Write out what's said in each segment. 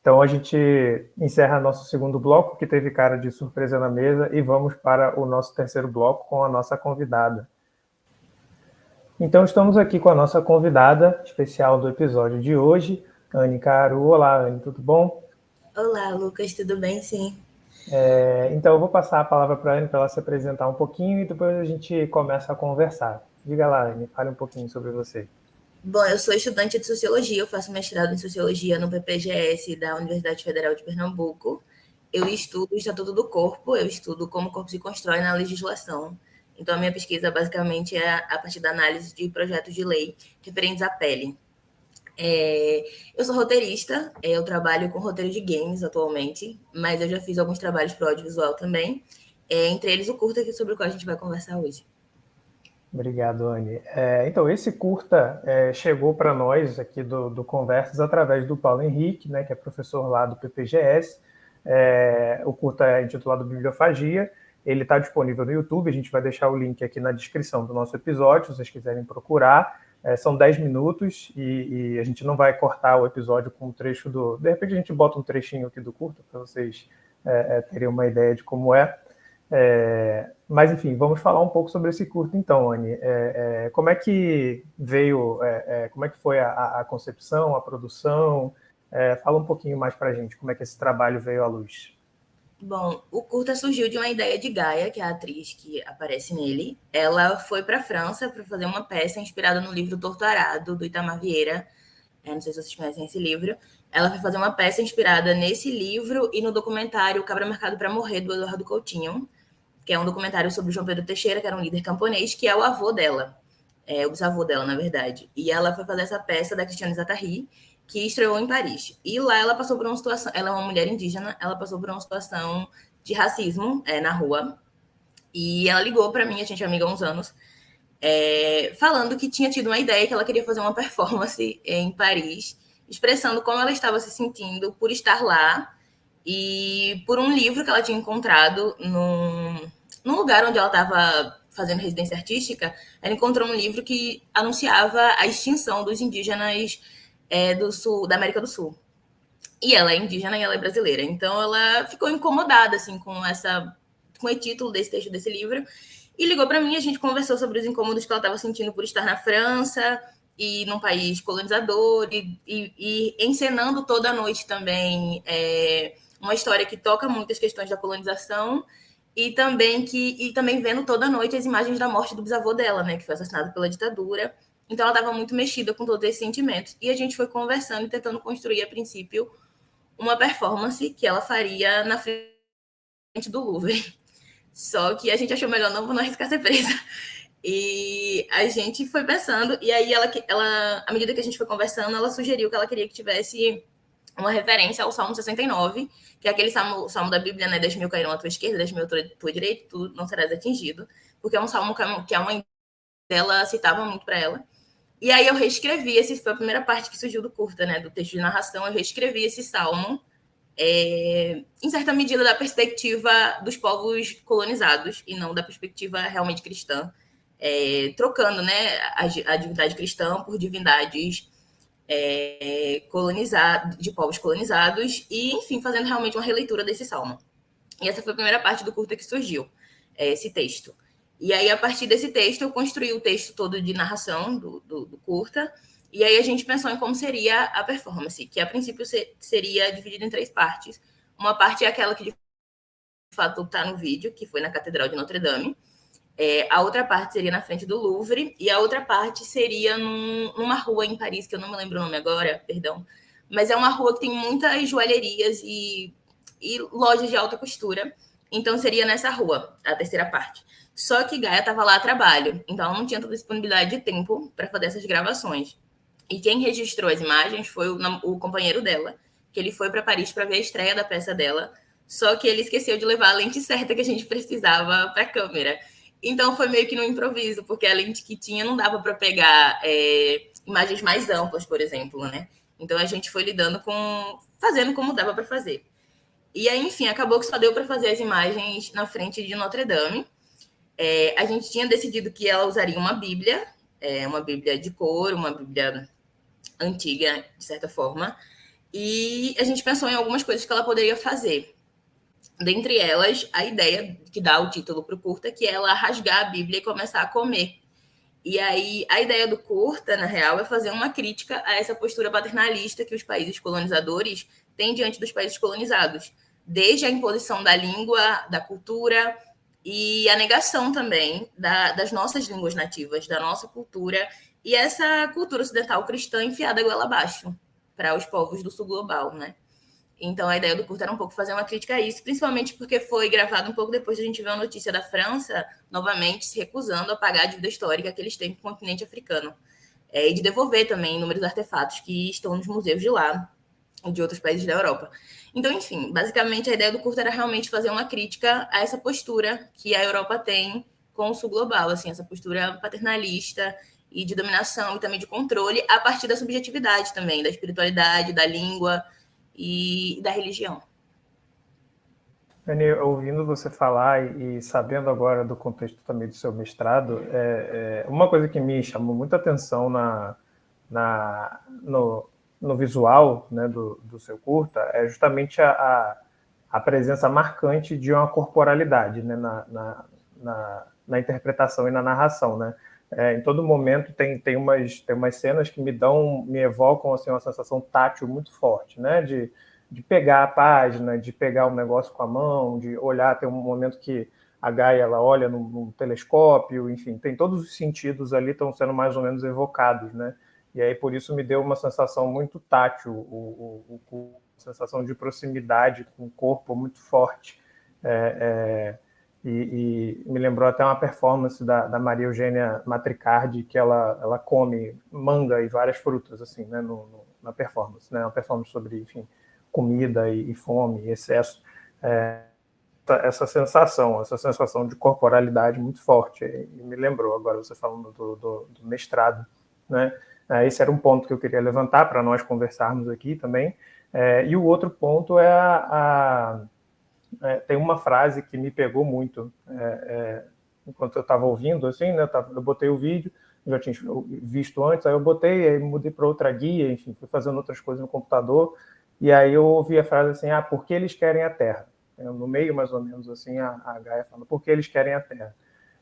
Então a gente encerra nosso segundo bloco, que teve cara de surpresa na mesa, e vamos para o nosso terceiro bloco com a nossa convidada. Então estamos aqui com a nossa convidada especial do episódio de hoje, Anne Caru. Olá, Anne, tudo bom? Olá, Lucas, tudo bem? Sim. Então eu vou passar a palavra para a Anne para ela se apresentar um pouquinho e depois a gente começa a conversar. Diga lá, Anne, fale um pouquinho sobre você. Bom, eu sou estudante de Sociologia, eu faço mestrado em Sociologia no PPGS da Universidade Federal de Pernambuco. Eu estudo o Estatuto do Corpo, eu estudo como o corpo se constrói na legislação. Então, a minha pesquisa basicamente é a partir da análise de projetos de lei referentes à pele. Eu sou roteirista, eu trabalho com roteiro de games atualmente, mas eu já fiz alguns trabalhos para o audiovisual também, entre eles o curta sobre o qual a gente vai conversar hoje. Obrigado, Anne. Então, esse curta chegou para nós aqui do Conversas através do Paulo Henrique, né, que é professor lá do PPGS. O curta é intitulado Bibliofagia. Ele está disponível no YouTube, a gente vai deixar o link aqui na descrição do nosso episódio, se vocês quiserem procurar. São 10 minutos e a gente não vai cortar o episódio com um trecho do... De repente a gente bota um trechinho aqui do curta para vocês terem uma ideia de como é. Mas, enfim, vamos falar um pouco sobre esse curto, então, Anne. Como é que veio, como é que foi a concepção, a produção? Fala um pouquinho mais para a gente, como é que esse trabalho veio à luz. Bom, o curta surgiu de uma ideia de Gaia, que é a atriz que aparece nele. Ela foi para a França para fazer uma peça inspirada no livro Torto Arado, do Itamar Vieira. Não sei se vocês conhecem esse livro. Ela foi fazer uma peça inspirada nesse livro e no documentário Cabra Marcado para Morrer, do Eduardo Coutinho, que é um documentário sobre o João Pedro Teixeira, que era um líder camponês, que é o avô dela, o bisavô dela, na verdade. E ela foi fazer essa peça da Cristiane Zatarri, que estreou em Paris. E lá ela passou por uma situação, ela é uma mulher indígena, ela passou por uma situação de racismo na rua. E ela ligou para mim, a gente é amiga há uns anos, falando que tinha tido uma ideia que ela queria fazer uma performance em Paris, expressando como ela estava se sentindo por estar lá e por um livro que ela tinha encontrado num lugar onde ela estava fazendo residência artística. Ela encontrou um livro que anunciava a extinção dos indígenas do sul, da América do Sul. E ela é indígena e ela é brasileira. Então ela ficou incomodada assim com o título desse texto desse livro e ligou para mim. A gente conversou sobre os incômodos que ela estava sentindo por estar na França e num país colonizador e encenando toda a noite também uma história que toca muitas questões da colonização e também vendo toda a noite as imagens da morte do bisavô dela, né, que foi assassinado pela ditadura. Então ela estava muito mexida com todos esses sentimentos. E a gente foi conversando e tentando construir, a princípio, uma performance que ela faria na frente do Louvre. Só que a gente achou melhor não arriscar ser presa. E a gente foi pensando, e aí à medida que a gente foi conversando, ela sugeriu que ela queria que tivesse uma referência ao Salmo 69, que é aquele salmo da Bíblia, né? 10 mil cairão à tua esquerda, 10 mil à tua direita, tu não serás atingido, porque é um salmo que a mãe dela citava muito para ela. E aí eu reescrevi, essa foi a primeira parte que surgiu do curta, né? Do texto de narração, eu reescrevi esse salmo, em certa medida, da perspectiva dos povos colonizados e não da perspectiva realmente cristã, trocando, né, a divindade cristã por divindades de povos colonizados e, enfim, fazendo realmente uma releitura desse salmo. E essa foi a primeira parte do curta que surgiu, esse texto. E aí, a partir desse texto, eu construí o texto todo de narração do curta. E aí a gente pensou em como seria a performance, que a princípio seria dividida em 3 partes. Uma parte é aquela que de fato está no vídeo, que foi na Catedral de Notre Dame. A outra parte seria na frente do Louvre, e a outra parte seria numa rua em Paris, que eu não me lembro o nome agora, perdão, mas é uma rua que tem muitas joalherias e lojas de alta costura. Então seria nessa rua, a terceira parte. Só que Gaia estava lá a trabalho, então ela não tinha toda a disponibilidade de tempo para fazer essas gravações. E quem registrou as imagens foi o companheiro dela, que ele foi para Paris para ver a estreia da peça dela, só que ele esqueceu de levar a lente certa que a gente precisava para a câmera. Então foi meio que no improviso, porque a lente que tinha não dava para pegar imagens mais amplas, por exemplo, né? Então a gente foi lidando fazendo como dava para fazer. E aí, enfim, acabou que só deu para fazer as imagens na frente de Notre Dame. A gente tinha decidido que ela usaria uma Bíblia de couro, uma Bíblia antiga, de certa forma. E a gente pensou em algumas coisas que ela poderia fazer. Dentre elas, a ideia que dá o título para o curta, que é ela rasgar a Bíblia e começar a comer. E aí, a ideia do curta, na real, é fazer uma crítica a essa postura paternalista que os países colonizadores têm diante dos países colonizados, desde a imposição da língua, da cultura e a negação também das nossas línguas nativas, da nossa cultura e essa cultura ocidental cristã enfiada goela abaixo para os povos do sul global, né? Então, a ideia do curta era um pouco fazer uma crítica a isso, principalmente porque foi gravado um pouco depois da gente ver a notícia da França, novamente se recusando a pagar a dívida histórica que eles têm com o continente africano. E de devolver também inúmeros artefatos que estão nos museus de lá e de outros países da Europa. Então, enfim, basicamente a ideia do curta era realmente fazer uma crítica a essa postura que a Europa tem com o sul global, assim, essa postura paternalista e de dominação e também de controle a partir da subjetividade também, da espiritualidade, da língua e da religião. Anny, ouvindo você falar e sabendo agora do contexto também do seu mestrado, uma coisa que me chamou muita atenção no visual, né, do seu curta é justamente a presença marcante de uma corporalidade, né, na interpretação e na narração, né? Em todo momento tem umas cenas que me evocam assim, uma sensação tátil muito forte, né? De pegar a página, de pegar um negócio com a mão, de olhar, tem um momento que a Gaia ela olha no telescópio, enfim, tem todos os sentidos ali estão sendo mais ou menos evocados, né? E aí por isso me deu uma sensação muito tátil, uma sensação de proximidade com o corpo muito forte. E me lembrou até uma performance da Maria Eugênia Matricardi, que ela come manga e várias frutas, assim, né, na performance, né, uma performance sobre, enfim, comida e fome e excesso, essa sensação de corporalidade muito forte, e me lembrou agora você falando do mestrado, né, esse era um ponto que eu queria levantar para nós conversarmos aqui também, e o outro ponto é tem uma frase que me pegou muito enquanto eu estava ouvindo, assim, né, eu botei o vídeo, já tinha visto antes, aí eu botei, aí mudei para outra guia, enfim, fui fazendo outras coisas no computador, e aí eu ouvi a frase assim, por que eles querem a Terra? No meio, mais ou menos, assim, a Gaia falando, por que eles querem a Terra?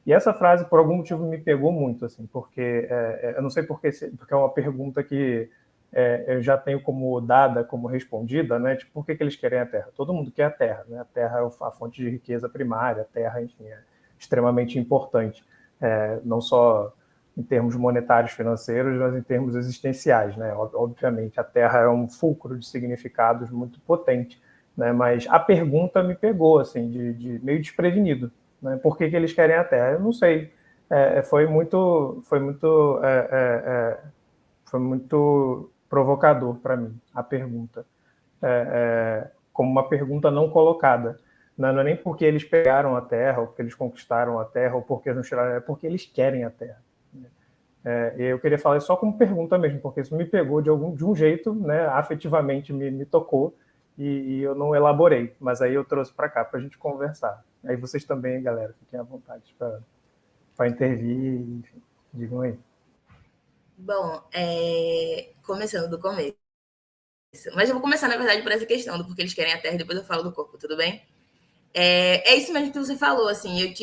E essa frase, por algum motivo, me pegou muito, assim, porque eu não sei porque é uma pergunta que eu já tenho como dada, como respondida, né? Tipo, por que eles querem a Terra? Todo mundo quer a Terra, né? A Terra é a fonte de riqueza primária, a Terra, enfim, é extremamente importante, não só em termos monetários financeiros, mas em termos existenciais, né? Obviamente, a Terra é um fulcro de significados muito potente, né? Mas a pergunta me pegou, assim, de meio desprevenido, né? Por que eles querem a Terra? Eu não sei. Foi muito provocador para mim a pergunta, como uma pergunta não colocada. Não é nem porque eles pegaram a Terra, ou porque eles conquistaram a Terra, ou porque eles não tiraram, é porque eles querem a Terra. E eu queria falar isso só como pergunta mesmo, porque isso me pegou de um jeito, né, afetivamente me tocou, e eu não elaborei, mas aí eu trouxe para cá para a gente conversar. Aí vocês também, galera, fiquem à vontade para intervir, enfim, digam aí. Bom, começando do começo. Mas eu vou começar, na verdade, por essa questão do porquê eles querem a Terra e depois eu falo do corpo, tudo bem? É isso mesmo que você falou, assim,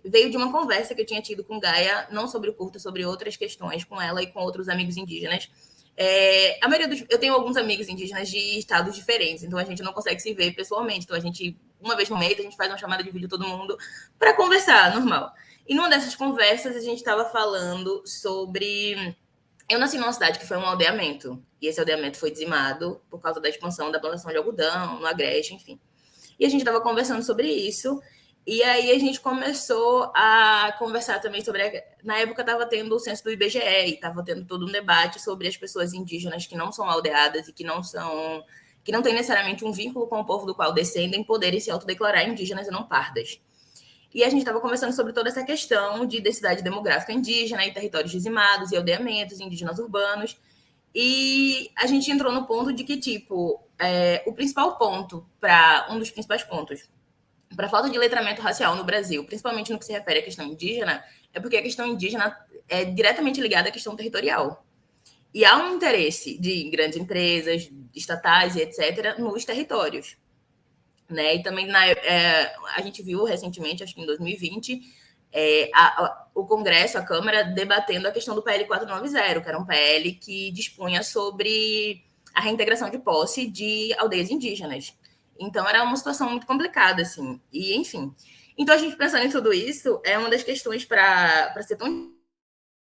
veio de uma conversa que eu tinha tido com Gaia, não sobre o curto, sobre outras questões com ela e com outros amigos indígenas. Eu tenho alguns amigos indígenas de estados diferentes, então a gente não consegue se ver pessoalmente, então uma vez no mês, a gente faz uma chamada de vídeo todo mundo para conversar, normal. E numa dessas conversas, a gente estava falando sobre... Eu nasci numa cidade que foi um aldeamento, e esse aldeamento foi dizimado por causa da expansão da plantação de algodão, no Agreste, enfim. E a gente estava conversando sobre isso. E aí a gente começou a conversar também sobre... Na época estava tendo o censo do IBGE e estava tendo todo um debate sobre as pessoas indígenas que não são aldeadas e que não têm necessariamente um vínculo com o povo do qual descendem poderem se autodeclarar indígenas e não pardas. E a gente estava conversando sobre toda essa questão de densidade demográfica indígena e territórios dizimados e aldeamentos indígenas urbanos. E a gente entrou no ponto de que, tipo, o principal ponto, um dos principais pontos para a falta de letramento racial no Brasil, principalmente no que se refere à questão indígena, é porque a questão indígena é diretamente ligada à questão territorial. E há um interesse de grandes empresas, estatais e etc., nos territórios. Né? E também a gente viu recentemente, acho que em 2020, o Congresso, a Câmara, debatendo a questão do PL 490, que era um PL que dispunha sobre a reintegração de posse de aldeias indígenas. Então, era uma situação muito complicada, assim. E, enfim. Então, a gente pensando em tudo isso, é uma das questões para ser tão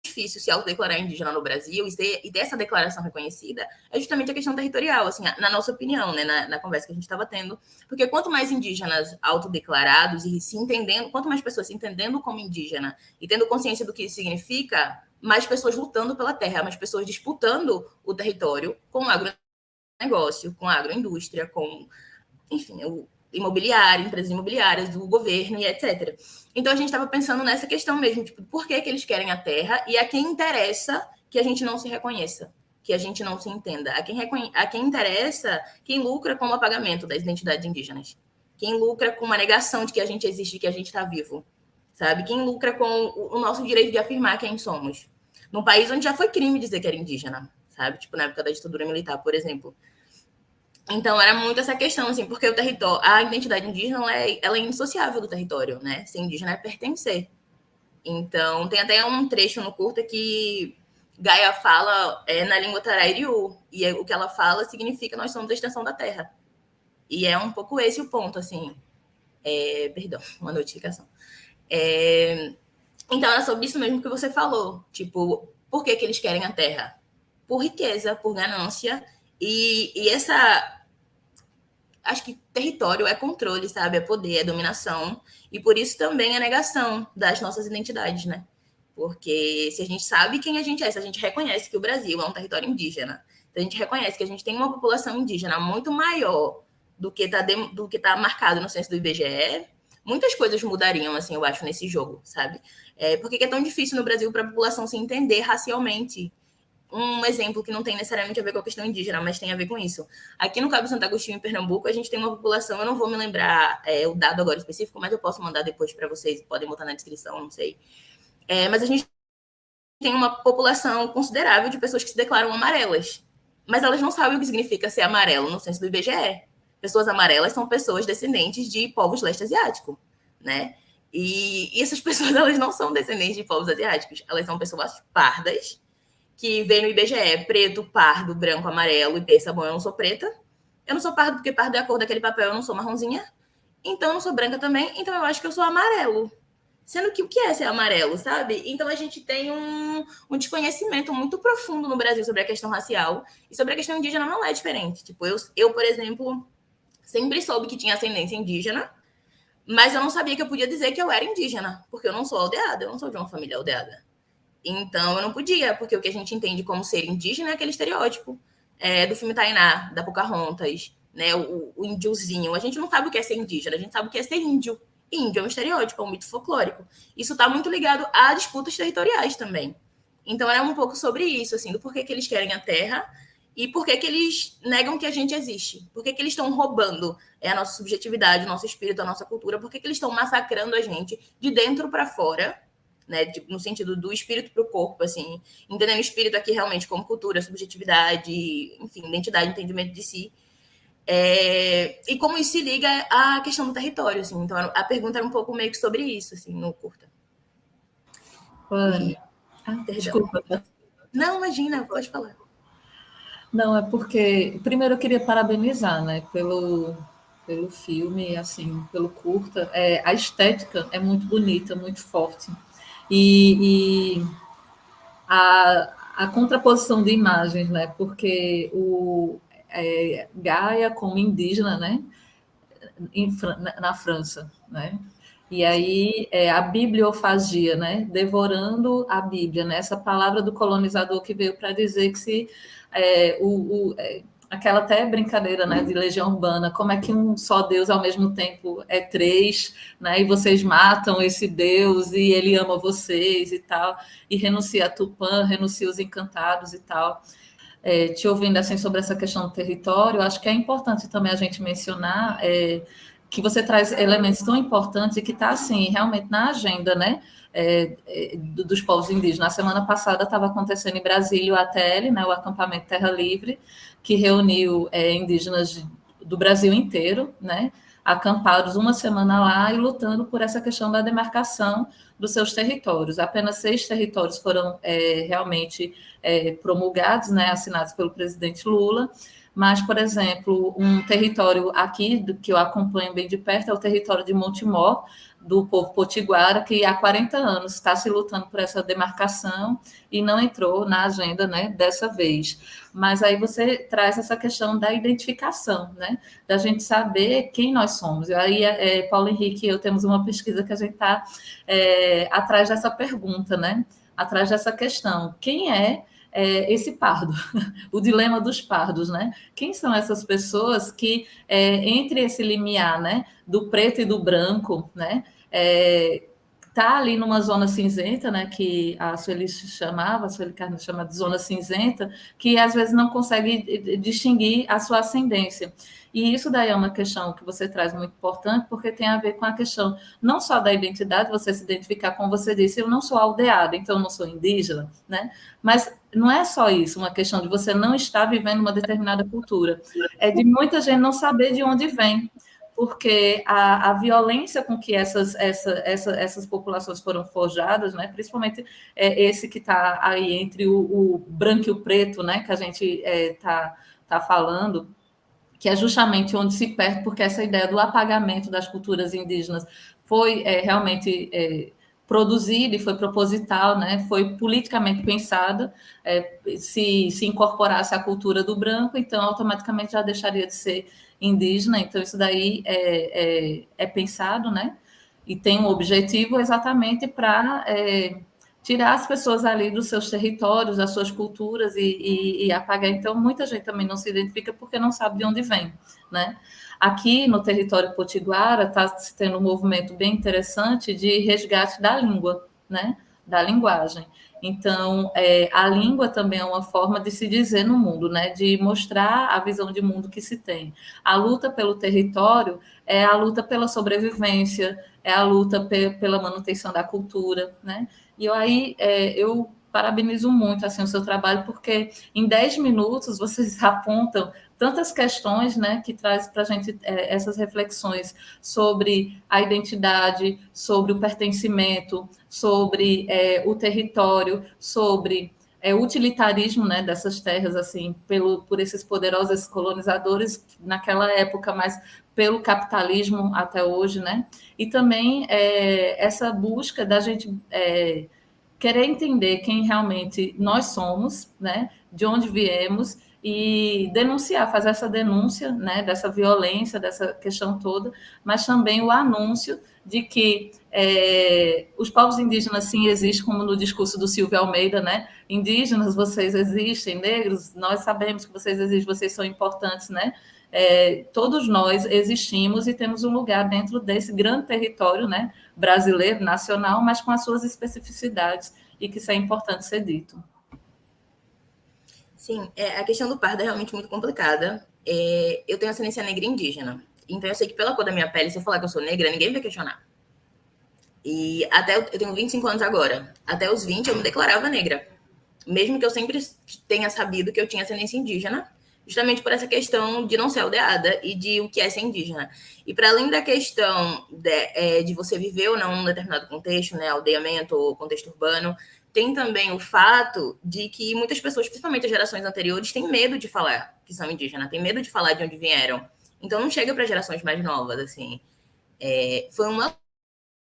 difícil se autodeclarar indígena no Brasil e ter essa declaração reconhecida é justamente a questão territorial, assim, na nossa opinião, né, na conversa que a gente estava tendo, porque quanto mais indígenas autodeclarados e se entendendo, quanto mais pessoas se entendendo como indígena e tendo consciência do que isso significa, mais pessoas lutando pela terra, mais pessoas disputando o território com o agronegócio, com a agroindústria, com, enfim, o imobiliário, empresas imobiliárias, do governo e etc. Então, a gente estava pensando nessa questão mesmo, tipo, por que eles querem a terra e a quem interessa que a gente não se reconheça, que a gente não se entenda. A quem interessa, quem lucra com o apagamento das identidades indígenas. Quem lucra com uma negação de que a gente existe, que a gente está vivo. Sabe? Quem lucra com o nosso direito de afirmar quem somos. Num país onde já foi crime dizer que era indígena, sabe? Tipo, na época da ditadura militar, por exemplo. Então, era muito essa questão, assim, porque o território, a identidade indígena, ela é indissociável do território, né? Ser indígena é pertencer. Então, tem até um trecho no curta que Gaia fala na língua Tarariú, e o que ela fala significa nós somos a extensão da terra. E é um pouco esse o ponto, assim. Perdão, uma notificação. Então, é sobre isso mesmo que você falou. Tipo, por que eles querem a terra? Por riqueza, por ganância, e essa... Acho que território é controle, sabe? É poder, é dominação. E por isso também é negação das nossas identidades, né? Porque se a gente sabe quem a gente é, se a gente reconhece que o Brasil é um território indígena, se a gente reconhece que a gente tem uma população indígena muito maior do que tá marcado no censo do IBGE, muitas coisas mudariam, assim, eu acho, nesse jogo, sabe? Por que é tão difícil no Brasil para a população se entender racialmente? Um exemplo que não tem necessariamente a ver com a questão indígena, mas tem a ver com isso. Aqui no Cabo Santo Agostinho, em Pernambuco, a gente tem uma população, eu não vou me lembrar o dado agora específico, mas eu posso mandar depois para vocês, podem botar na descrição, não sei. Mas a gente tem uma população considerável de pessoas que se declaram amarelas, mas elas não sabem o que significa ser amarelo no censo do IBGE. Pessoas amarelas são pessoas descendentes de povos leste asiático, né? E essas pessoas, elas não são descendentes de povos asiáticos, elas são pessoas pardas, que vê no IBGE preto, pardo, branco, amarelo e pensa, bom, eu não sou preta, eu não sou pardo porque pardo é a cor daquele papel, eu não sou marronzinha, então eu não sou branca também, então eu acho que eu sou amarelo. Sendo que o que é ser amarelo, sabe? Então a gente tem um desconhecimento muito profundo no Brasil sobre a questão racial e sobre a questão indígena não é diferente. Tipo, eu por exemplo, sempre soube que tinha ascendência indígena, mas eu não sabia que eu podia dizer que eu era indígena, porque eu não sou aldeada, eu não sou de uma família aldeada. Então, eu não podia, porque o que a gente entende como ser indígena é aquele estereótipo do filme Tainá, da Pocahontas, né? O índiozinho. A gente não sabe o que é ser indígena, a gente sabe o que é ser índio. Índio é um estereótipo, é um mito folclórico. Isso está muito ligado a disputas territoriais também. Então, era um pouco sobre isso, assim, do porquê que eles querem a terra e porquê que eles negam que a gente existe. Porquê que eles estão roubando a nossa subjetividade, o nosso espírito, a nossa cultura. Porquê que eles estão massacrando a gente de dentro para fora, né, no sentido do espírito para o corpo, assim, entendendo o espírito aqui realmente como cultura, subjetividade, enfim, identidade, entendimento de si, e como isso se liga à questão do território, assim. Então a pergunta era um pouco meio que sobre isso, assim, no curta. Desculpa. Não, imagina, pode falar. Não, é porque, primeiro eu queria parabenizar, né, pelo filme, assim, pelo curta. A estética é muito bonita, muito forte. E a contraposição de imagens, né? Porque Gaia como indígena, né? Na França, né? E aí a bibliofagia, né? Devorando a Bíblia, né? Essa palavra do colonizador que veio para dizer que se aquela até brincadeira, né, de Legião Urbana, como é que um só Deus ao mesmo tempo é três, né, e vocês matam esse Deus e ele ama vocês e tal, e renuncia a Tupã, renuncia os encantados e tal. Te ouvindo assim sobre essa questão do território, acho que é importante também a gente mencionar que você traz elementos tão importantes e que está assim realmente na agenda, né, dos povos indígenas. A semana passada estava acontecendo em Brasília o ATL, né, o Acampamento Terra Livre, que reuniu indígenas do Brasil inteiro, né, acampados uma semana lá e lutando por essa questão da demarcação dos seus territórios. Apenas 6 territórios foram realmente promulgados, né, assinados pelo presidente Lula, mas, por exemplo, um território aqui que eu acompanho bem de perto é o território de Montemor, do povo potiguara, que há 40 anos está se lutando por essa demarcação e não entrou na agenda, né, dessa vez. Mas aí você traz essa questão da identificação, né, da gente saber quem nós somos. E aí, Paulo Henrique e eu temos uma pesquisa que a gente está atrás dessa pergunta, né, atrás dessa questão. Quem é esse pardo? O dilema dos pardos, né? Quem são essas pessoas que, entre esse limiar, né, do preto e do branco, né, tá ali numa zona cinzenta, né, que a Sueli Carne chama de zona cinzenta, que às vezes não consegue distinguir a sua ascendência. E isso daí é uma questão que você traz muito importante, porque tem a ver com a questão não só da identidade, você se identificar, como você disse, eu não sou aldeada, então eu não sou indígena, né? Mas não é só isso, uma questão de você não estar vivendo uma determinada cultura. É de muita gente não saber de onde vem, porque a violência com que essas populações foram forjadas, né, principalmente esse que está aí entre o branco e o preto, né, que a gente tá falando, que é justamente onde se perde, porque essa ideia do apagamento das culturas indígenas foi realmente produzida e foi proposital, né? Foi politicamente pensada. Se incorporasse a cultura do branco, então automaticamente já deixaria de ser indígena. Então isso daí é pensado, né? E tem um objetivo exatamente para tirar as pessoas ali dos seus territórios, das suas culturas e apagar. Então, muita gente também não se identifica porque não sabe de onde vem, né? Aqui no território potiguara está tendo um movimento bem interessante de resgate da língua, né? Da linguagem. Então, a língua também é uma forma de se dizer no mundo, né? De mostrar a visão de mundo que se tem. A luta pelo território é a luta pela sobrevivência, é a luta pela manutenção da cultura, né? E aí eu parabenizo muito assim, o seu trabalho, porque em 10 minutos vocês apontam tantas questões, né, que traz para a gente essas reflexões sobre a identidade, sobre o pertencimento, sobre o território, sobre o utilitarismo, né, dessas terras, assim, por esses poderosos colonizadores naquela época, mas pelo capitalismo até hoje, né? E também essa busca da gente querer entender quem realmente nós somos, né? De onde viemos e denunciar, fazer essa denúncia, né? Dessa violência, dessa questão toda, mas também o anúncio de que os povos indígenas sim existem, como no discurso do Silvio Almeida, né? Indígenas, vocês existem, negros, nós sabemos que vocês existem, vocês são importantes, né? Todos nós existimos e temos um lugar dentro desse grande território, né, brasileiro, nacional, mas com as suas especificidades, e que isso é importante ser dito. Sim, a questão do pardo é realmente muito complicada. Eu tenho ascendência negra e indígena, então eu sei que pela cor da minha pele, se eu falar que eu sou negra, ninguém vai questionar. E até eu tenho 25 anos agora, até os 20 eu me declarava negra, mesmo que eu sempre tenha sabido que eu tinha ascendência indígena, justamente por essa questão de não ser aldeada e de o que é ser indígena. E para além da questão de você viver ou não em um determinado contexto, né, aldeamento ou contexto urbano, tem também o fato de que muitas pessoas, principalmente as gerações anteriores, têm medo de falar que são indígenas, têm medo de falar de onde vieram. Então não chega para gerações mais novas, assim. Foi uma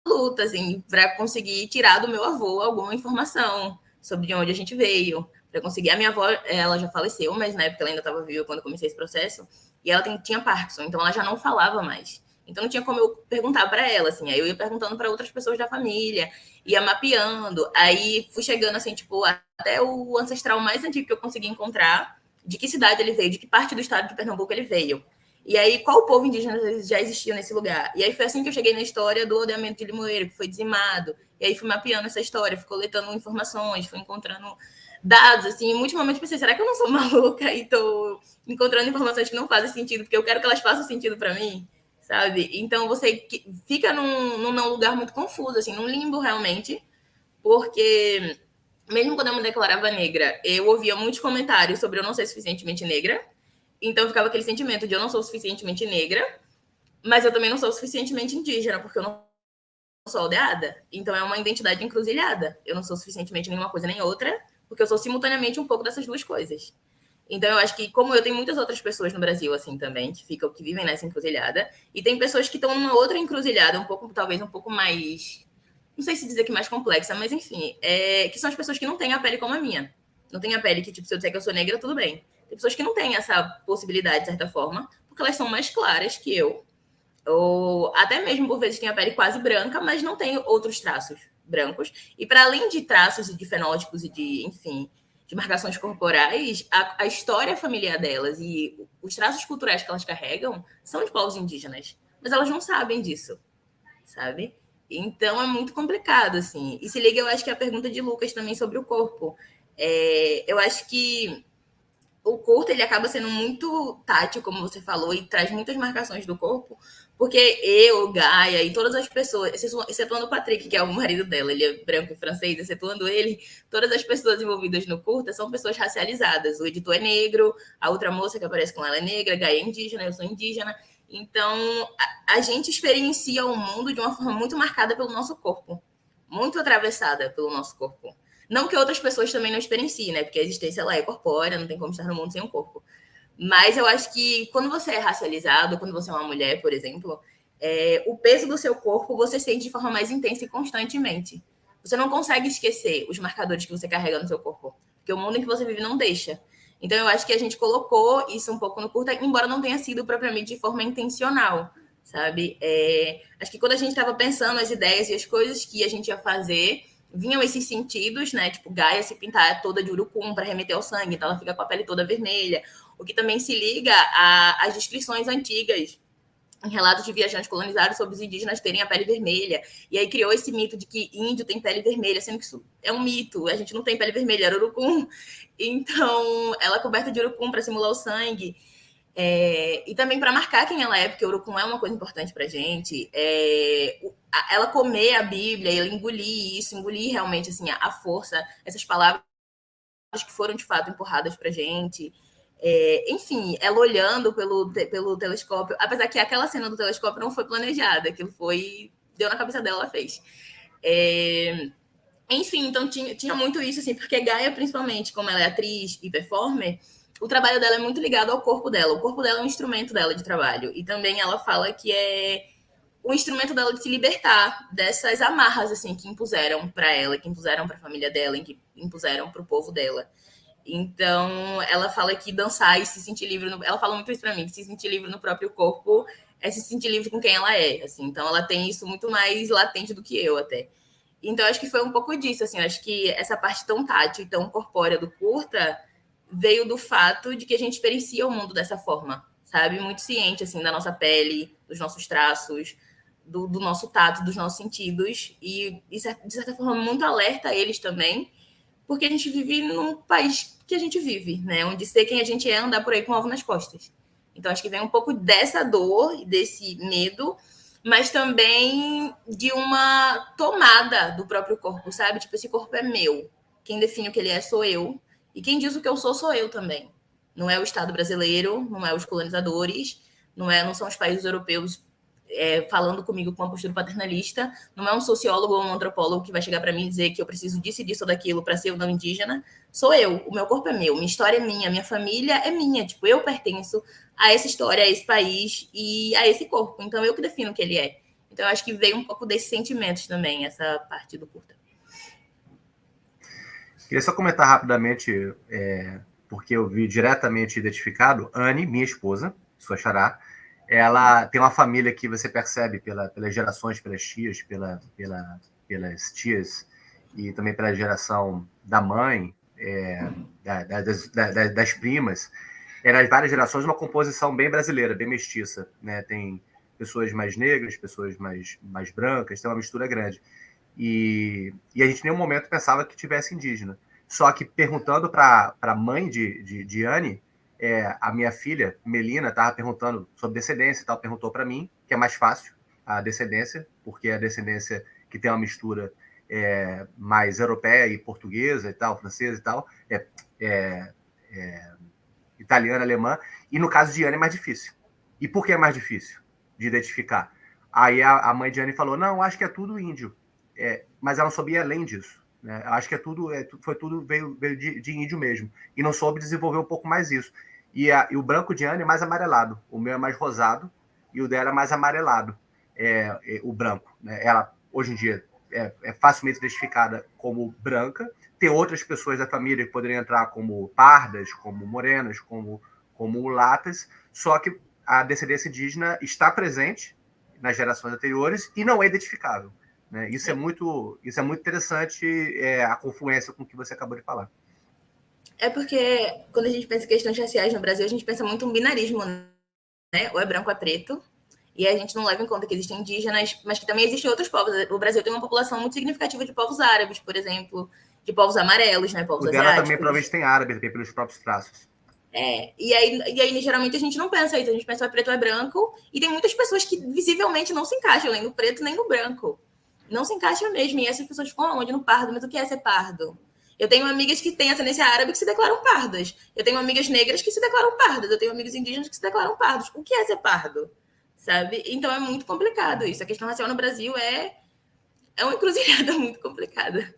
luta, assim, para conseguir tirar do meu avô alguma informação sobre de onde a gente veio, para conseguir. A minha avó, ela já faleceu, mas na época ela ainda estava viva quando eu comecei esse processo, e ela tinha Parkinson, então ela já não falava mais. Então não tinha como eu perguntar para ela, assim, aí eu ia perguntando para outras pessoas da família, ia mapeando, aí fui chegando, assim, tipo, até o ancestral mais antigo que eu consegui encontrar, de que cidade ele veio, de que parte do estado de Pernambuco ele veio. E aí, qual povo indígena já existia nesse lugar? E aí foi assim que eu cheguei na história do aldeamento de Limoeiro, que foi dizimado. E aí fui mapeando essa história, fui coletando informações, fui encontrando dados, assim, em muitos momentos pensei, será que eu não sou maluca e tô encontrando informações que não fazem sentido, porque eu quero que elas façam sentido para mim, sabe? Então você fica num lugar muito confuso, assim, num limbo realmente, porque mesmo quando eu me declarava negra, eu ouvia muitos comentários sobre eu não ser suficientemente negra, então ficava aquele sentimento de eu não sou suficientemente negra, mas eu também não sou suficientemente indígena, porque eu não sou aldeada. Então é uma identidade encruzilhada. Eu não sou suficientemente nenhuma coisa nem outra, porque eu sou simultaneamente um pouco dessas duas coisas. Então eu acho que, como eu tenho muitas outras pessoas no Brasil assim também, que vivem nessa encruzilhada, e tem pessoas que estão numa outra encruzilhada, talvez um pouco mais, não sei se dizer que mais complexa, mas enfim, que são as pessoas que não têm a pele como a minha. Não tem a pele que, tipo, se eu disser que eu sou negra, tudo bem. Tem pessoas que não têm essa possibilidade, de certa forma, porque elas são mais claras que eu, ou até mesmo por vezes tem a pele quase branca, mas não tem outros traços brancos. E para além de traços e de fenótipos e de, enfim, de marcações corporais, a história familiar delas e os traços culturais que elas carregam são de povos indígenas, mas elas não sabem disso, sabe? Então é muito complicado, assim. E se liga, eu acho que a pergunta de Lucas também sobre o corpo. Eu acho que o curto ele acaba sendo muito tátil, como você falou, e traz muitas marcações do corpo, porque eu, Gaia e todas as pessoas, excetuando o Patrick, que é o marido dela, ele é branco e francês, excetuando ele, todas as pessoas envolvidas no curta são pessoas racializadas. O editor é negro, a outra moça que aparece com ela é negra, Gaia é indígena, eu sou indígena. Então, a gente experiencia o mundo de uma forma muito marcada pelo nosso corpo, muito atravessada pelo nosso corpo. Não que outras pessoas também não experienciem, né? Porque a existência ela é corpórea, não tem como estar no mundo sem um corpo. Mas eu acho que quando você é racializado, quando você é uma mulher, por exemplo, o peso do seu corpo você sente de forma mais intensa e constantemente. Você não consegue esquecer os marcadores que você carrega no seu corpo, porque o mundo em que você vive não deixa. Então eu acho que a gente colocou isso um pouco no curta, embora não tenha sido propriamente de forma intencional, sabe? Acho que quando a gente estava pensando as ideias e as coisas que a gente ia fazer, vinham esses sentidos, né? Tipo, Gaia se pintar toda de urucum para remeter ao sangue, então ela fica com a pele toda vermelha. O que também se liga às descrições antigas em relatos de viajantes colonizados sobre os indígenas terem a pele vermelha. E aí criou esse mito de que índio tem pele vermelha, sendo que isso é um mito. A gente não tem pele vermelha, era urucum. Então, ela é coberta de urucum para simular o sangue. E também para marcar quem ela é, porque o urucum é uma coisa importante para a gente. Ela comer a Bíblia, ela engolir realmente assim, a força, essas palavras que foram de fato empurradas para a gente. Enfim, ela olhando pelo telescópio, apesar que aquela cena do telescópio não foi planejada, aquilo deu na cabeça dela, ela fez. Enfim, então tinha muito isso, assim, porque Gaia, principalmente, como ela é atriz e performer, o trabalho dela é muito ligado ao corpo dela. O corpo dela é um instrumento dela de trabalho. E também ela fala que é o instrumento dela de se libertar dessas amarras, assim, que impuseram para ela, que impuseram para a família dela, que impuseram para o povo dela. Então, ela fala que dançar e se sentir livre... Ela fala muito isso para mim, que se sentir livre no próprio corpo é se sentir livre com quem ela é, assim. Então, ela tem isso muito mais latente do que eu, até. Então, acho que foi um pouco disso, assim. Acho que essa parte tão tátil e tão corpórea do curta veio do fato de que a gente experiencia o mundo dessa forma, sabe? Muito ciente, assim, da nossa pele, dos nossos traços, do nosso tato, dos nossos sentidos. E, de certa forma, muito alerta a eles também, porque a gente vive num país que a gente vive, né? Onde ser quem a gente é andar por aí com um alvo nas costas. Então, acho que vem um pouco dessa dor, desse medo, mas também de uma tomada do próprio corpo, sabe? Tipo, esse corpo é meu. Quem define o que ele é sou eu. E quem diz o que eu sou eu também. Não é o Estado brasileiro, não é os colonizadores, não são os países europeus falando comigo com uma postura paternalista, não é um sociólogo ou um antropólogo que vai chegar para mim e dizer que eu preciso disso e disso ou daquilo para ser ou não indígena. Sou eu, o meu corpo é meu, minha história é minha família é minha. Tipo, eu pertenço a essa história, a esse país e a esse corpo. Então, eu que defino o que ele é. Então, eu acho que veio um pouco desses sentimentos também, essa parte do curta. Queria só comentar rapidamente, porque eu vi diretamente identificado, Anne, minha esposa, sua xará, ela tem uma família que você percebe pelas gerações, pelas tias, pelas tias, e também pela geração da mãe, das primas, nas várias gerações, uma composição bem brasileira, bem mestiça, né? Tem pessoas mais negras, pessoas mais brancas, tem uma mistura grande. E a gente em nenhum momento pensava que tivesse indígena. Só que perguntando para a mãe de Anne, a minha filha, Melina, estava perguntando sobre descendência e tal, perguntou para mim, porque é mais fácil a descendência, porque é a descendência que tem uma mistura mais europeia e portuguesa e tal, francesa e tal, italiana, alemã, e no caso de Anne é mais difícil. E por que é mais difícil de identificar? Aí a mãe de Anne falou, não, acho que é tudo índio. Mas ela não sabia além disso. Né? Acho que veio de índio mesmo. E não soube desenvolver um pouco mais isso. E o branco de Anne é mais amarelado. O meu é mais rosado e o dela é mais amarelado. O branco. Né? Ela, hoje em dia, é facilmente identificada como branca. Tem outras pessoas da família que poderiam entrar como pardas, como morenas, como mulatas, só que a descendência indígena está presente nas gerações anteriores e não é identificável. Né? Isso é muito interessante, a confluência com o que você acabou de falar. É porque, quando a gente pensa em questões raciais no Brasil, a gente pensa muito em binarismo, né? Ou é branco ou é preto. E a gente não leva em conta que existem indígenas, mas que também existem outros povos. O Brasil tem uma população muito significativa de povos árabes, por exemplo, de povos amarelos, né? Povos asiáticos. O dela também provavelmente tem árabe, também pelos próprios traços. E aí, geralmente, a gente não pensa isso. A gente pensa ou é preto ou é branco. E tem muitas pessoas que visivelmente não se encaixam nem no preto nem no branco. Não se encaixam mesmo. E essas pessoas ficam onde? No pardo. Mas o que é ser pardo? Eu tenho amigas que têm ascendência árabe que se declaram pardas. Eu tenho amigas negras que se declaram pardas. Eu tenho amigos indígenas que se declaram pardos. O que é ser pardo? Sabe? Então é muito complicado isso. A questão racial no Brasil é uma encruzilhada muito complicada.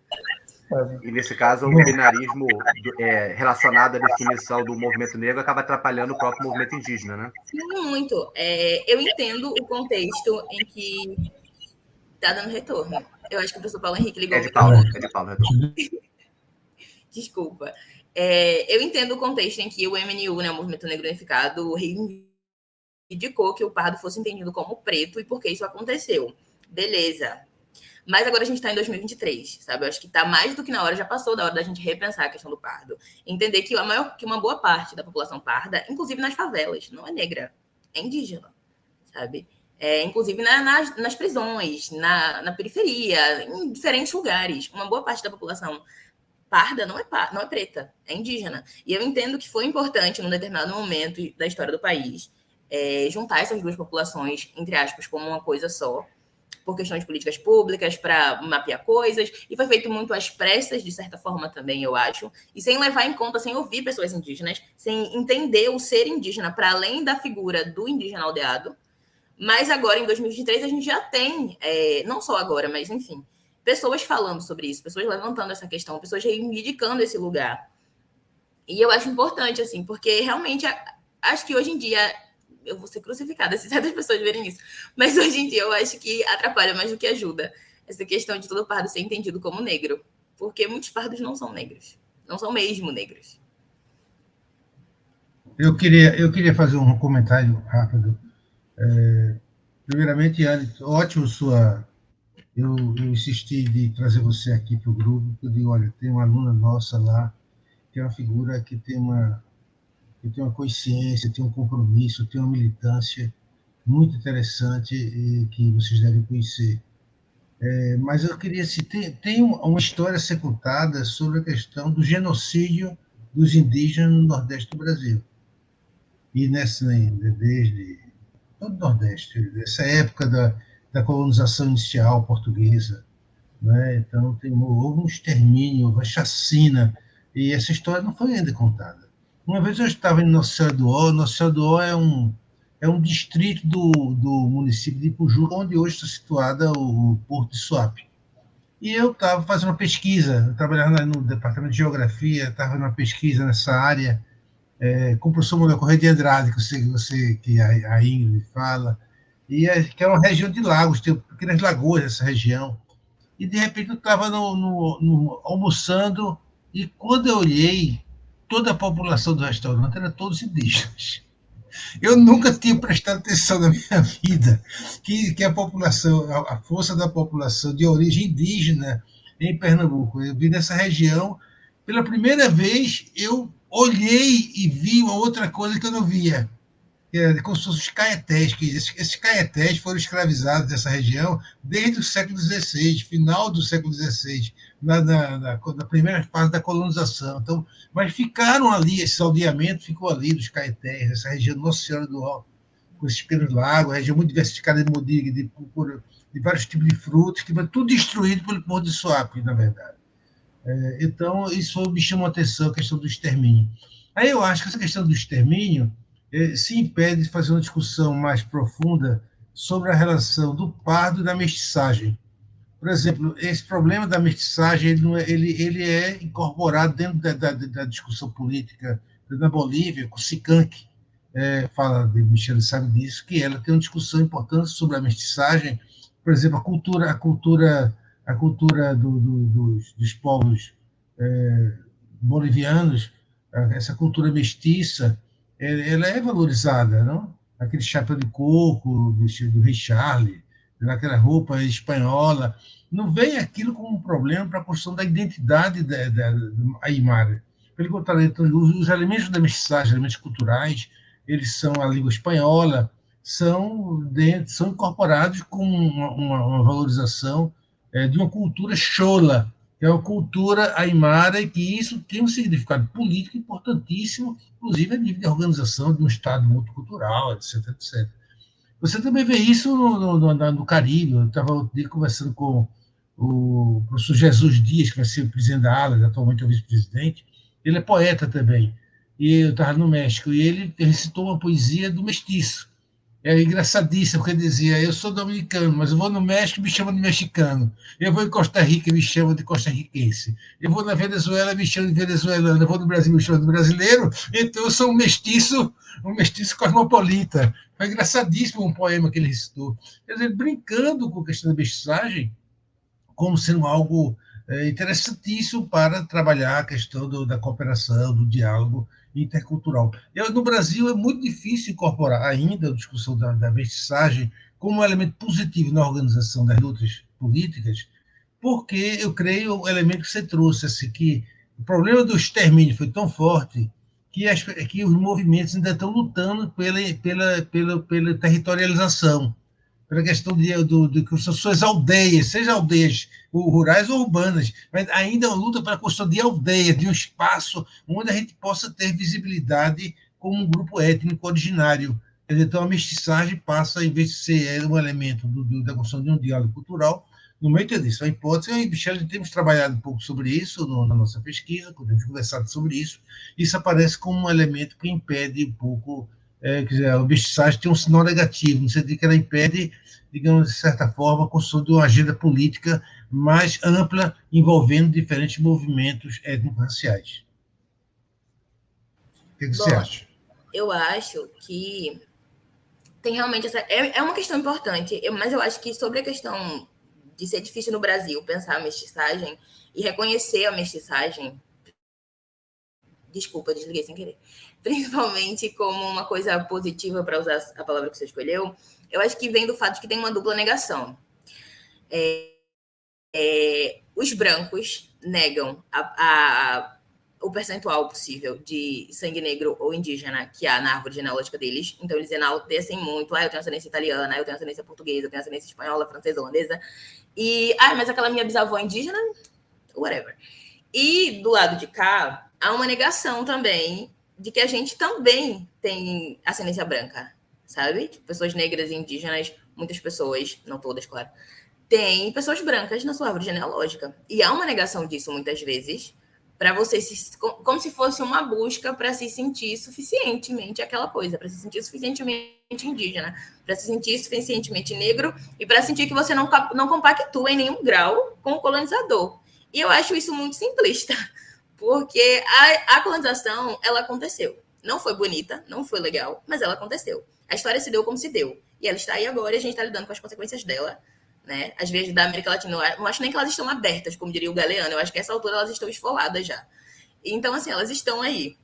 E nesse caso, o binarismo relacionado à definição do movimento negro acaba atrapalhando o próprio movimento indígena, né? Sim, muito. Eu entendo o contexto em que está dando retorno. Eu acho que o professor Paulo Henrique ligou o microfone. É de Paulo, retorno. Desculpa. Eu entendo o contexto em que o MNU, né, o Movimento Negro Unificado, reivindicou que o pardo fosse entendido como preto e por que isso aconteceu. Beleza. Mas agora a gente está em 2023, sabe? Eu acho que está mais do que na hora, já passou da hora da gente repensar a questão do pardo. Entender que uma boa parte da população parda, inclusive nas favelas, não é negra, é indígena, sabe? Inclusive nas prisões, na periferia, em diferentes lugares. Uma boa parte da população parda não é preta, é indígena. E eu entendo que foi importante, num determinado momento da história do país, juntar essas duas populações, entre aspas, como uma coisa só, por questões de políticas públicas, para mapear coisas, e foi feito muito às pressas, de certa forma também, eu acho, e sem levar em conta, sem ouvir pessoas indígenas, sem entender o ser indígena para além da figura do indígena aldeado. Mas agora, em 2023, a gente já tem, não só agora, mas enfim, pessoas falando sobre isso, pessoas levantando essa questão, pessoas reivindicando esse lugar. E eu acho importante, assim, porque realmente acho que hoje em dia eu vou ser crucificada se certas pessoas verem isso, mas hoje em dia eu acho que atrapalha mais do que ajuda essa questão de todo pardo ser entendido como negro, porque muitos pardos não são negros, não são mesmo negros. Eu queria fazer um comentário rápido. Primeiramente, Anne, ótimo eu insisti de trazer você aqui para o grupo, porque eu digo, olha, tem uma aluna nossa lá, que é uma figura que tem uma consciência, tem um compromisso, tem uma militância muito interessante e que vocês devem conhecer. Mas eu queria tem uma história a ser contada sobre a questão do genocídio dos indígenas no Nordeste do Brasil. E desde todo o Nordeste, dessa época da colonização inicial portuguesa, né? Então houve um extermínio, uma chacina, e essa história não foi ainda contada. Uma vez eu estava em Nossa Senhora do Ó. Nossa Senhora do Ó é um distrito do município de Ipujuca, onde hoje está situada o Porto de Suape. E eu estava fazendo uma pesquisa, eu trabalhava no departamento de geografia, estava fazendo uma pesquisa nessa área, com o professor Manuel Correia de Andrade, que a Ingrid fala, que é uma região de lagos, tem pequenas lagoas nessa região. E, de repente, eu estava almoçando, e quando eu olhei, toda a população do restaurante era todos indígenas. Eu nunca tinha prestado atenção na minha vida que a força da população de origem indígena em Pernambuco. Eu vi nessa região, pela primeira vez, eu olhei e vi uma outra coisa que eu não via, como se fossem os caetés, que esses caetés foram escravizados nessa região desde o século XVI, final do século XVI, na primeira fase da colonização. Então, mas ficaram ali, esse aldeamento ficou ali dos caetés, essa região de Nossa Senhora do Ó. com esses pequenos lagos, região muito diversificada de vários tipos de frutos, que vai tudo destruído pelo Morro de Suape, na verdade. Então, isso me chamou a atenção, a questão do extermínio. Aí eu acho que essa questão do extermínio se impede de fazer uma discussão mais profunda sobre a relação do pardo e da mestiçagem. Por exemplo, esse problema da mestiçagem ele é incorporado dentro da discussão política na Bolívia, com o Sicanque, fala de Michele sabe disso, que ela tem uma discussão importante sobre a mestiçagem. Por exemplo, a cultura dos povos bolivianos, essa cultura mestiça, ela é valorizada, não? Aquele chapéu de coco do Rei Charles, naquela roupa espanhola, não vem aquilo como um problema para a construção da identidade da aimara. Pelo contrário, então, os elementos da mestiçagem, elementos culturais, eles são a língua espanhola, são incorporados com uma valorização de uma cultura chola, que é uma cultura aimara, e que isso tem um significado político importantíssimo, inclusive a nível de organização de um Estado multicultural, etc, etc. Você também vê isso no Caribe. Eu estava outro dia conversando com o professor Jesus Dias, que vai ser o presidente da ALA, atualmente é o vice-presidente. Ele é poeta também. E eu estava no México, e ele recitou uma poesia do mestiço. É engraçadíssimo, porque ele dizia: eu sou dominicano, mas eu vou no México e me chamam de mexicano. Eu vou em Costa Rica e me chamam de costarriquense. Eu vou na Venezuela e me chamam de venezuelano. Eu vou no Brasil e me chamam de brasileiro. Então eu sou um mestiço cosmopolita. Foi engraçadíssimo um poema que ele recitou. Quer dizer, brincando com a questão da mestiçagem como sendo algo interessantíssimo para trabalhar a questão da cooperação, do diálogo intercultural. No Brasil é muito difícil incorporar ainda a discussão da mestiçagem como um elemento positivo na organização das lutas políticas, porque eu creio o elemento que você trouxe, assim, que o problema do extermínio foi tão forte que os movimentos ainda estão lutando pela territorialização, pela questão que são suas aldeias, seja aldeias rurais ou urbanas, mas ainda é uma luta pela construção de aldeias, de um espaço onde a gente possa ter visibilidade como um grupo étnico originário. Então, a mestiçagem passa, em vez de ser um elemento da construção de um diálogo cultural, no meio disso. A hipótese, eu e Michele temos trabalhado um pouco sobre isso na nossa pesquisa, temos conversado sobre isso. Isso aparece como um elemento que impede um pouco. Quer dizer, a mestiçagem tem um sinal negativo, no sentido que ela impede, digamos, de certa forma, a construção de uma agenda política mais ampla, envolvendo diferentes movimentos étnico-raciais. O que você acha? Eu acho que tem realmente essa... É uma questão importante, mas eu acho que sobre a questão de ser difícil no Brasil pensar a mestiçagem e reconhecer a mestiçagem, desculpa, desliguei sem querer, principalmente como uma coisa positiva, para usar a palavra que você escolheu, eu acho que vem do fato de que tem uma dupla negação. Os brancos negam o percentual possível de sangue negro ou indígena que há na árvore genealógica deles. Então, eles enaltecem muito. Eu tenho ascendência italiana, eu tenho ascendência portuguesa, eu tenho ascendência espanhola, francesa, holandesa. E, mas aquela minha bisavó indígena, whatever. E, do lado de cá, há uma negação também de que a gente também tem ascendência branca, sabe? Tipo, pessoas negras e indígenas, muitas pessoas, não todas, claro, tem pessoas brancas na sua árvore genealógica. E há uma negação disso, muitas vezes, para você como se fosse uma busca para se sentir suficientemente aquela coisa, para se sentir suficientemente indígena, para se sentir suficientemente negro e para sentir que você não compactua em nenhum grau com o colonizador. E eu acho isso muito simplista, porque a colonização, ela aconteceu. Não foi bonita, não foi legal, mas ela aconteceu. A história se deu como se deu. E ela está aí agora e a gente está lidando com as consequências dela, né? Às vezes, da América Latina, eu não acho nem que elas estão abertas, como diria o Galeano. Eu acho que a essa altura elas estão esfoladas já. Então, assim, elas estão aí.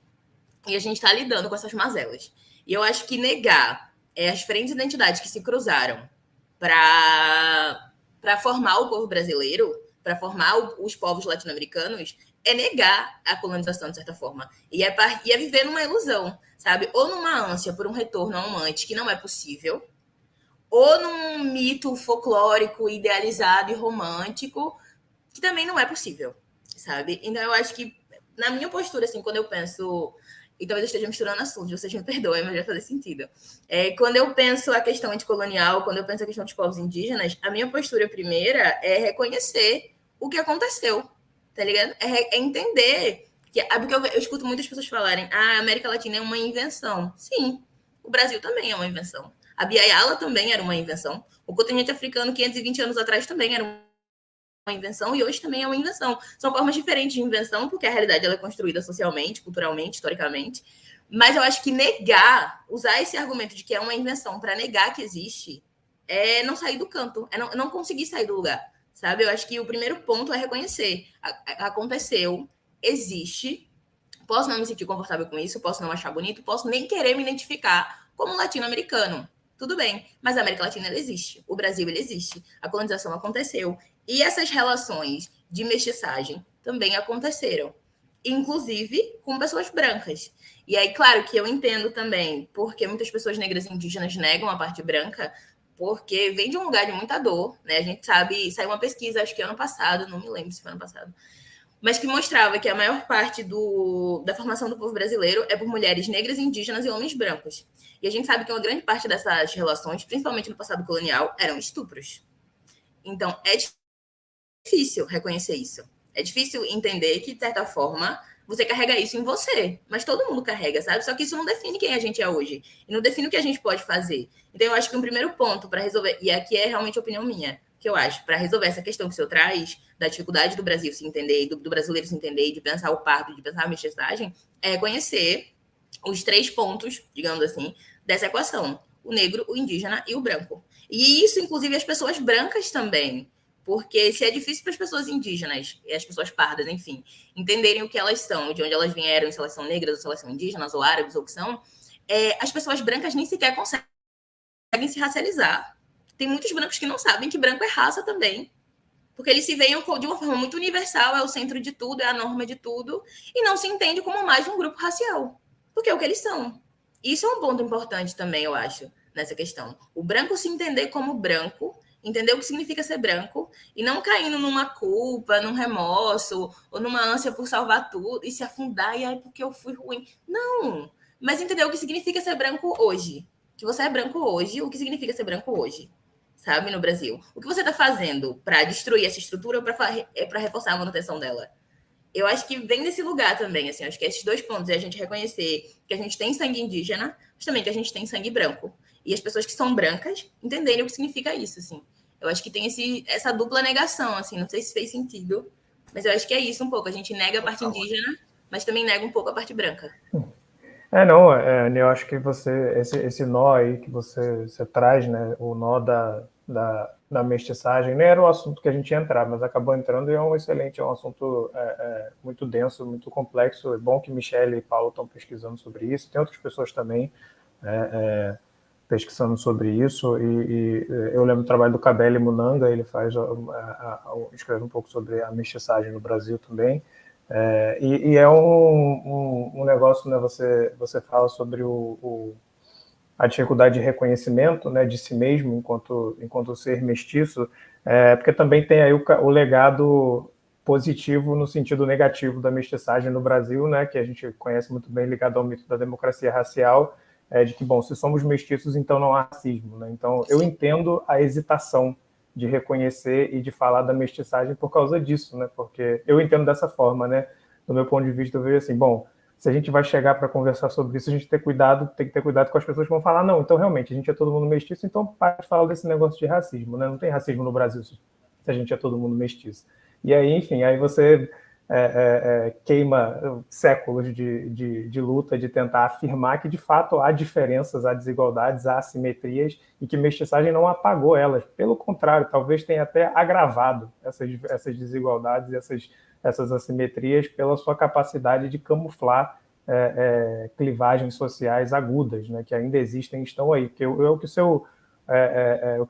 E a gente está lidando com essas mazelas. E eu acho que negar as diferentes identidades que se cruzaram para formar o povo brasileiro, para formar os povos latino-americanos, é negar a colonização, de certa forma. E é viver numa ilusão, sabe? Ou numa ânsia por um retorno a um antes que não é possível, ou num mito folclórico, idealizado e romântico, que também não é possível, sabe? Então, eu acho que, na minha postura, assim, quando eu penso e talvez eu esteja misturando assuntos, vocês me perdoem, mas vai fazer sentido. Quando eu penso a questão anticolonial, quando eu penso a questão dos povos indígenas, a minha postura primeira é reconhecer o que aconteceu, tá ligado? É entender porque eu escuto muitas pessoas falarem, a América Latina é uma invenção. Sim, o Brasil também é uma invenção. A Bia Yala também era uma invenção. O continente africano, 520 anos atrás, também era uma invenção, e hoje também é uma invenção. São formas diferentes de invenção, porque a realidade ela é construída socialmente, culturalmente, historicamente. Mas eu acho que usar esse argumento de que é uma invenção para negar que existe, é não sair do canto, é não conseguir sair do lugar, sabe? Eu acho que o primeiro ponto é reconhecer. Aconteceu, existe, posso não me sentir confortável com isso, posso não achar bonito, posso nem querer me identificar como latino-americano. Tudo bem, mas a América Latina ela existe, o Brasil ele existe, a colonização aconteceu. E essas relações de mestiçagem também aconteceram, inclusive com pessoas brancas. E aí, claro que eu entendo também porque muitas pessoas negras e indígenas negam a parte branca, porque vem de um lugar de muita dor, né? A gente sabe, saiu uma pesquisa, acho que ano passado, não me lembro se foi ano passado, mas que mostrava que a maior parte da formação do povo brasileiro é por mulheres negras, indígenas e homens brancos. E a gente sabe que uma grande parte dessas relações, principalmente no passado colonial, eram estupros. Então, é difícil reconhecer isso. É difícil entender que, de certa forma, você carrega isso em você. Mas todo mundo carrega, sabe? Só que isso não define quem a gente é hoje. E não define o que a gente pode fazer. Então, eu acho que um primeiro ponto para resolver, e aqui é realmente a opinião minha, que eu acho, para resolver essa questão que o senhor traz, da dificuldade do Brasil se entender, do brasileiro se entender, de pensar o pardo, de pensar a mestiçagem, é reconhecer os 3 pontos, digamos assim, dessa equação. O negro, o indígena e o branco. E isso, inclusive, as pessoas brancas também. Porque se é difícil para as pessoas indígenas, e as pessoas pardas, enfim, entenderem o que elas são, de onde elas vieram, se elas são negras, ou se elas são indígenas, ou árabes, ou o que são, as pessoas brancas nem sequer conseguem se racializar. Tem muitos brancos que não sabem que branco é raça também. Porque eles se veem de uma forma muito universal, é o centro de tudo, é a norma de tudo, e não se entende como mais um grupo racial. Porque é o que eles são. Isso é um ponto importante também, eu acho, nessa questão. O branco se entender como branco, entender o que significa ser branco, e não caindo numa culpa, num remorso, ou numa ânsia por salvar tudo, e se afundar, e aí porque eu fui ruim. Não! Mas entender o que significa ser branco hoje. Que você é branco hoje, o que significa ser branco hoje. Sabe, no Brasil. O que você está fazendo para destruir essa estrutura ou para reforçar a manutenção dela? Eu acho que vem desse lugar também, assim, acho que esses 2 pontos é a gente reconhecer que a gente tem sangue indígena, mas também que a gente tem sangue branco. E as pessoas que são brancas entenderem o que significa isso, assim. Eu acho que tem essa dupla negação, assim, não sei se fez sentido, mas eu acho que é isso um pouco. A gente nega a parte indígena, mas também nega um pouco a parte branca. Não, eu acho que esse nó aí que você traz, né, o nó da mestiçagem, nem era o assunto que a gente ia entrar, mas acabou entrando e é um assunto muito denso, muito complexo. É bom que Michele e Paulo estão pesquisando sobre isso, tem outras pessoas também pesquisando sobre isso, e eu lembro do trabalho do Kabele Munanga, ele escreve um pouco sobre a mestiçagem no Brasil também. E é um negócio, né? Você fala sobre a dificuldade de reconhecimento, né, de si mesmo enquanto ser mestiço, porque também tem aí o legado positivo no sentido negativo da mestiçagem no Brasil, né, que a gente conhece muito bem, ligado ao mito da democracia racial, de que, bom, se somos mestiços, então não há racismo, né? Então, eu entendo a hesitação de reconhecer e de falar da mestiçagem por causa disso, né? Porque eu entendo dessa forma, né? Do meu ponto de vista, eu vejo assim, bom, se a gente vai chegar para conversar sobre isso, a gente tem que ter cuidado com as pessoas que vão falar, não, então realmente, a gente é todo mundo mestiço, então para de falar desse negócio de racismo, né? Não tem racismo no Brasil se a gente é todo mundo mestiço. E aí, enfim, aí você queima séculos de luta, de tentar afirmar que, de fato, há diferenças, há desigualdades, há assimetrias, e que mestiçagem não apagou elas. Pelo contrário, talvez tenha até agravado essas desigualdades, essas assimetrias, pela sua capacidade de camuflar clivagens sociais agudas, né, que ainda existem e estão aí. Que o que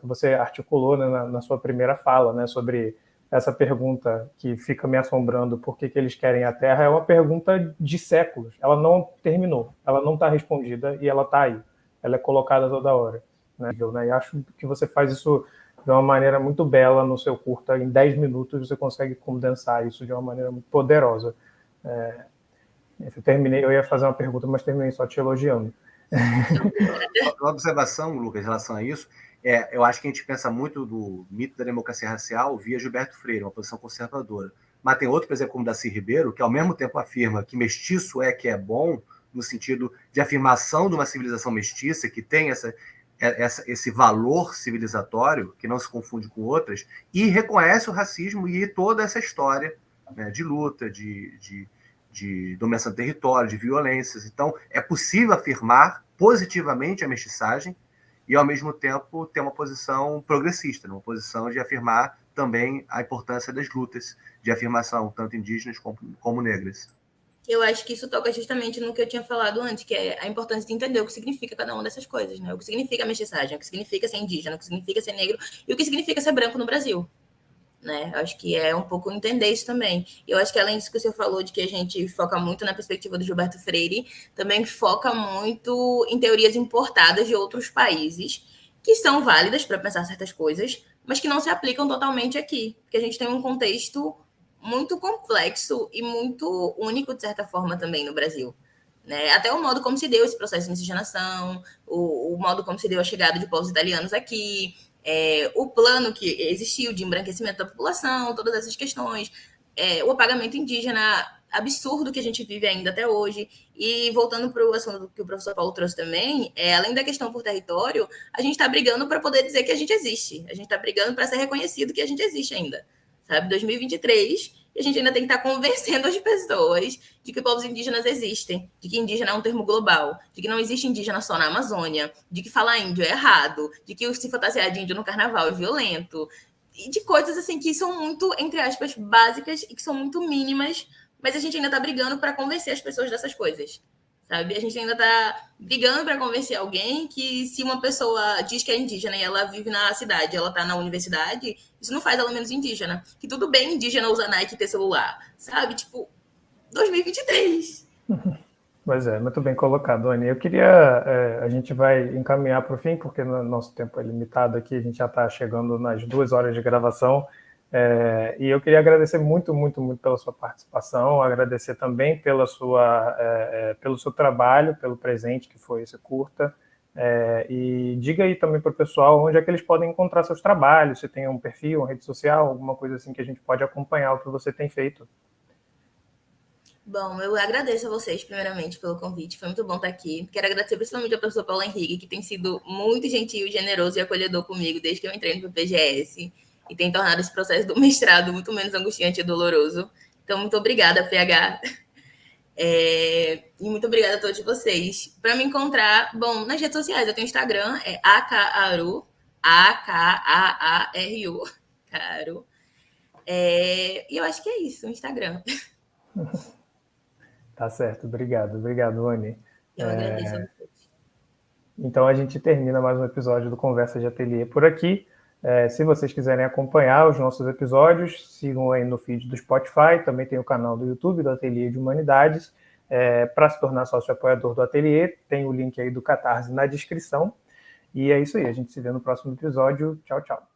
você articulou, né, na sua primeira fala, né, sobre essa pergunta que fica me assombrando, por que eles querem a Terra, é uma pergunta de séculos. Ela não terminou, ela não está respondida e ela está aí. Ela é colocada toda hora. Né? E acho que você faz isso de uma maneira muito bela no seu curta. Em 10 minutos você consegue condensar isso de uma maneira muito poderosa. Eu ia fazer uma pergunta, mas terminei só te elogiando. Uma observação, Lucas, em relação a isso, eu acho que a gente pensa muito do mito da democracia racial via Gilberto Freire, uma posição conservadora. Mas tem outro, por exemplo, como Darcy Ribeiro, que ao mesmo tempo afirma que mestiço que é bom, no sentido de afirmação de uma civilização mestiça, que tem esse valor civilizatório, que não se confunde com outras, e reconhece o racismo e toda essa história, né, de luta, de dominação do território, de violências. Então, é possível afirmar positivamente a mestiçagem e, ao mesmo tempo, ter uma posição progressista, uma posição de afirmar também a importância das lutas de afirmação, tanto indígenas como negras. Eu acho que isso toca justamente no que eu tinha falado antes, que é a importância de entender o que significa cada uma dessas coisas, né? O que significa mestiçagem, o que significa ser indígena, o que significa ser negro e o que significa ser branco no Brasil. Né? Acho que é um pouco entender isso também. Eu acho que além disso que você falou, de que a gente foca muito na perspectiva do Gilberto Freire, também foca muito em teorias importadas de outros países, que são válidas para pensar certas coisas, mas que não se aplicam totalmente aqui, porque a gente tem um contexto muito complexo e muito único, de certa forma, também no Brasil. Né? Até o modo como se deu esse processo de miscigenação, o modo como se deu a chegada de povos italianos aqui, o plano que existiu de embranquecimento da população, todas essas questões, o apagamento indígena absurdo que a gente vive ainda até hoje. E voltando para o assunto que o professor Paulo trouxe também, além da questão por território, a gente está brigando para poder dizer que a gente existe. A gente está brigando para ser reconhecido que a gente existe ainda. Sabe, 2023, e a gente ainda tem que estar convencendo as pessoas de que povos indígenas existem, de que indígena é um termo global, de que não existe indígena só na Amazônia, de que falar índio é errado, de que se fantasiar de índio no carnaval é violento, e de coisas assim que são muito, entre aspas, básicas e que são muito mínimas, mas a gente ainda está brigando para convencer as pessoas dessas coisas. Sabe? A gente ainda está brigando para convencer alguém que se uma pessoa diz que é indígena e ela vive na cidade, ela está na universidade, isso não faz ela menos indígena. Que tudo bem indígena usar Nike e ter celular, sabe? Tipo, 2023. Pois é, muito bem colocado, Anny. Eu queria, a gente vai encaminhar para o fim, porque nosso tempo é limitado aqui, a gente já está chegando nas 2 horas de gravação, e eu queria agradecer muito, muito, muito pela sua participação, agradecer também pelo seu trabalho, pelo presente que foi esse curta, e diga aí também para o pessoal onde é que eles podem encontrar seus trabalhos, se tem um perfil, uma rede social, alguma coisa assim que a gente pode acompanhar o que você tem feito. Bom, eu agradeço a vocês, primeiramente, pelo convite. Foi muito bom estar aqui. Quero agradecer principalmente ao professor Paulo Henrique, que tem sido muito gentil, generoso e acolhedor comigo desde que eu entrei no PGS e tem tornado esse processo do mestrado muito menos angustiante e doloroso. Então, muito obrigada, PH. E muito obrigada a todos vocês. Para me encontrar, bom, nas redes sociais, eu tenho Instagram, é Akaaru, Akaaru, Caro. E eu acho que é isso, o Instagram. Tá certo, obrigado, Anny. Eu agradeço a vocês. Então a gente termina mais um episódio do Conversa de Ateliê por aqui. Se vocês quiserem acompanhar os nossos episódios, sigam aí no feed do Spotify, também tem o canal do YouTube do Ateliê de Humanidades. Para se tornar sócio apoiador do Ateliê, tem o link aí do Catarse na descrição. E é isso aí, a gente se vê no próximo episódio. Tchau, tchau.